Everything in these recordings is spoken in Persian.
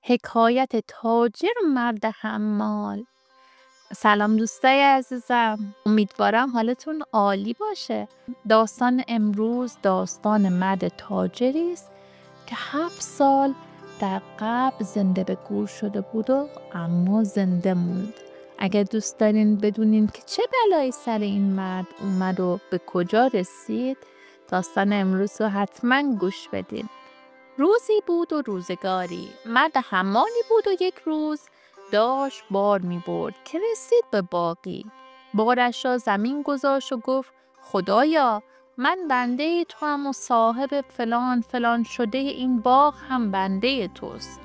حکایت تاجر و مرد حمال. سلام دوستای عزیزم، امیدوارم حالتون عالی باشه. داستان امروز داستان مرد تاجری است که 7 سال در قبر زنده به گور شده بود و اما زنده موند. اگر دوست دارین بدونین که چه بلایی سر این مرد اومد و به کجا رسید، داستان امروز رو حتما گوش بدین. روزی بود و روزگاری، مرد حمالی بود و یک روز داشت بار می برد که رسید به باغی. بارش را زمین گذاشت و گفت خدایا، من بنده توام و صاحب فلان شده این باغ هم بنده توست.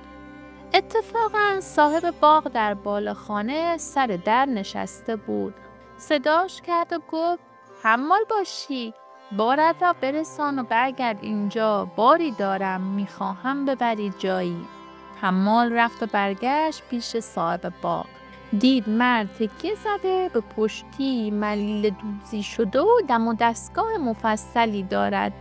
اتفاقا صاحب باغ در بالاخانه سر در نشسته بود. صداش کرد و گفت حمال باشی، بارت را برسان و برگرد اینجا، باری دارم میخواهم ببری جایی. حمال رفت و برگشت پیش صاحب باغ. دید مرد تکیه زده به پشتی ملیل دوزی شده و دم و دستگاه مفصلی دارد.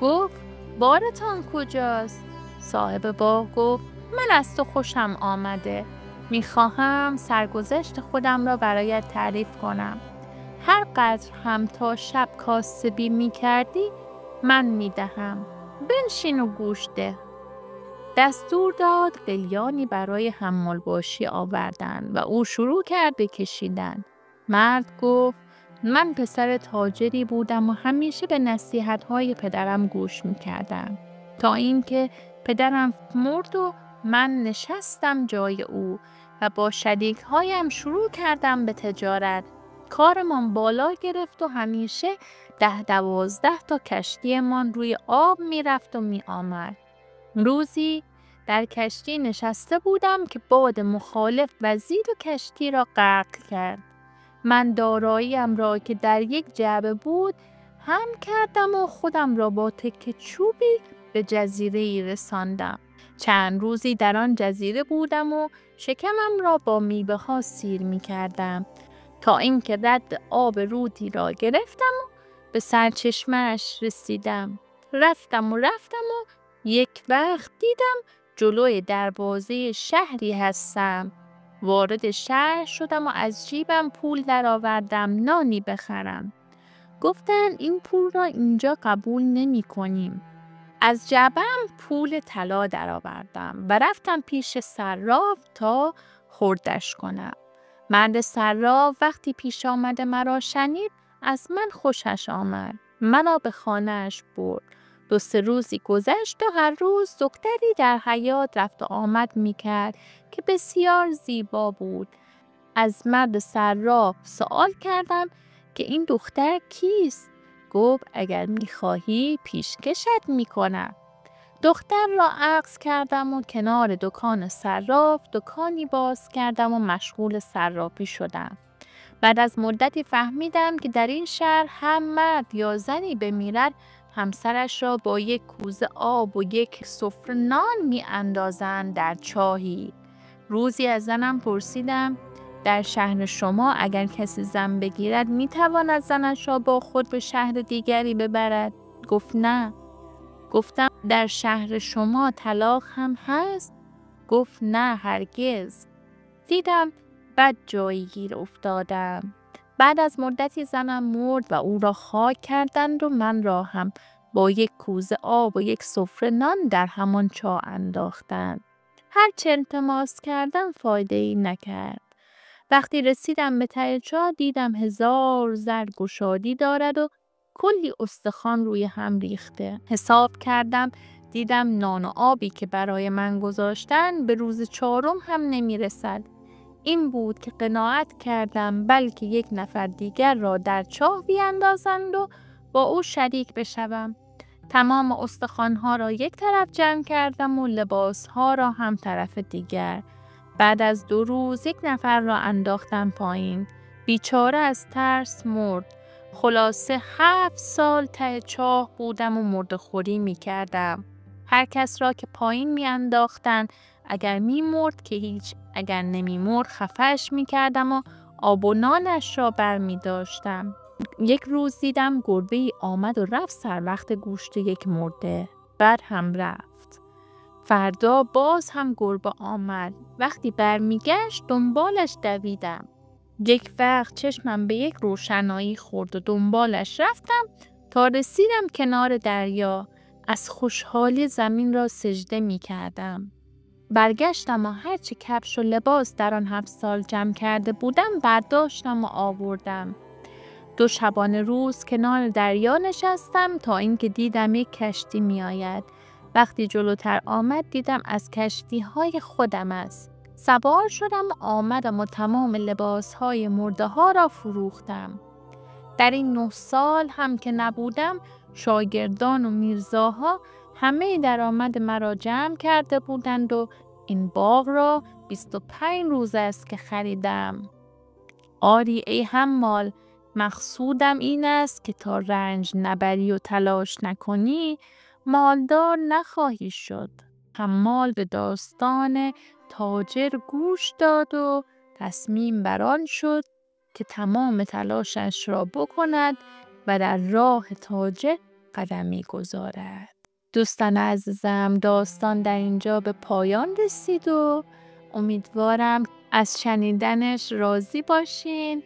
گفت بارتان کجاست؟ صاحب باغ گفت من از تو خوشم آمده، میخواهم سرگذشت خودم را برایت تعریف کنم. هر قدر هم تا شب کاسبی میکردی من میدهم، بنشین و گوش ده. دستور داد قلیانی برای حمال باشی آوردن و او شروع کرد به کشیدن. مرد گفت من پسر تاجری بودم و همیشه به نصیحت‌های پدرم گوش میکردم، تا اینکه پدرم مرد و من نشستم جای او و با شریک‌هایم شروع کردم به تجارت. کارمان بالا گرفت و همیشه 10-12 تا کشتیمان روی آب میرفت و میآمد. روزی در کشتی نشسته بودم که باد مخالف وزید و کشتی را غرق کرد. من داراییم را که در یک جعبه بود هم کردم و خودم را با تکه چوبی به جزیره‌ای رساندم. چند روزی در آن جزیره بودم و شکمم را با میوه ها سیر می کردم، تا اینکه رد آب رودی را گرفتم و به سرچشمه‌اش رسیدم. رفتم و یک وقت دیدم جلوی دروازه شهری هستم. وارد شهر شدم و از جیبم پول درآوردم نانی بخرم. گفتن این پول را اینجا قبول نمی کنیم. از جعبه‌ام پول طلا درآوردم و رفتم پیش صراف تا خردش کنم. مرد صراف وقتی پیش آمده مرا شنید از من خوشش آمد. منو به خانه‌اش برد. 2-3 روزی گذشت و هر روز دختری در حیاط رفت و آمد میکرد که بسیار زیبا بود. از مرد صراف سوال کردم که این دختر کیست؟ گفت اگر میخواهی پیشکشت میکنم. دختر را عکس کردم و کنار دکان صراف دکانی باز کردم و مشغول صرافی شدم. بعد از مدتی فهمیدم که در این شهر هم مرد یا زنی بمیرد همسرش را با یک کوزه آب و یک سفره نان می اندازند در چاهی. روزی از زنم پرسیدم در شهر شما اگر کسی زن بگیرد می تواند زنش را با خود به شهر دیگری ببرد؟ گفت نه. گفتم در شهر شما طلاق هم هست؟ گفت نه هرگز. دیدم بد جایی گیر افتادم. بعد از مدتی زنم مرد و او را خاک کردند و من را هم با یک کوزه آب و یک سفره نان در همان چاه انداختند. هر چه التماس کردم فایده ای نکرد. وقتی رسیدم به ته چاه دیدم 1000 زر گشادی دارد و کلی استخوان روی هم ریخته. حساب کردم دیدم نان و آبی که برای من گذاشتن به روز 4 هم نمی رسد. این بود که قناعت کردم بلکه یک نفر دیگر را در چاه بیاندازند و با او شریک بشوم. تمام استخوان‌ها را یک طرف جمع کردم و لباس‌ها را هم طرف دیگر. بعد از 2 روز یک نفر را انداختم پایین. بیچاره از ترس مرد. خلاصه 7 سال ته چاه بودم و مرده‌خوری می‌کردم. هر کس را که پایین می‌انداختن اگر می‌مرد که هیچ، اگر نمی‌مرد خفه‌اش می‌کردم و آب و نانش را برمی‌داشتم. یک روز دیدم گربه‌ای آمد و رفت سر وقت گوشت یک مرده. بعد هم رفت. فردا باز هم گربه آمد. وقتی برمیگشت دنبالش دویدم. یک وقت چشمم به یک روشنایی خورد و دنبالش رفتم تا رسیدم کنار دریا. از خوشحالی زمین را سجده می کردم. برگشتم و هرچی کفش و لباس در آن 7 سال جمع کرده بودم برداشتم و آوردم. 2 شبانه روز کنار دریا نشستم تا اینکه دیدم یک کشتی می آید. وقتی جلوتر آمد دیدم از کشتی‌های خودم است. سوار شدم و آمدم و تمام لباس‌های مرده ها را فروختم. در این 9 سال هم که نبودم شاگردان و میرزاها همه درآمد مرا جمع کرده بودند و این باغ را 25 روز است که خریدم. آری ای حمال، مقصودم این است که تا رنج نبری و تلاش نکنی مالدار نخواهی شد. حمال به داستان تاجر گوش داد و تصمیم بر آن شد که تمام تلاشش را بکند و در راه تاجر قدمی گذارد. دوستان عزیزم، داستان در اینجا به پایان رسید و امیدوارم از شنیدنش راضی باشین.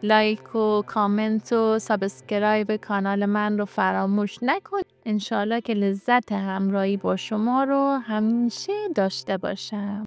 لایک و کامنت و سابسکرایب کانال من رو فراموش نکنید. انشالله که لذت همراهی با شما رو همیشه داشته باشم.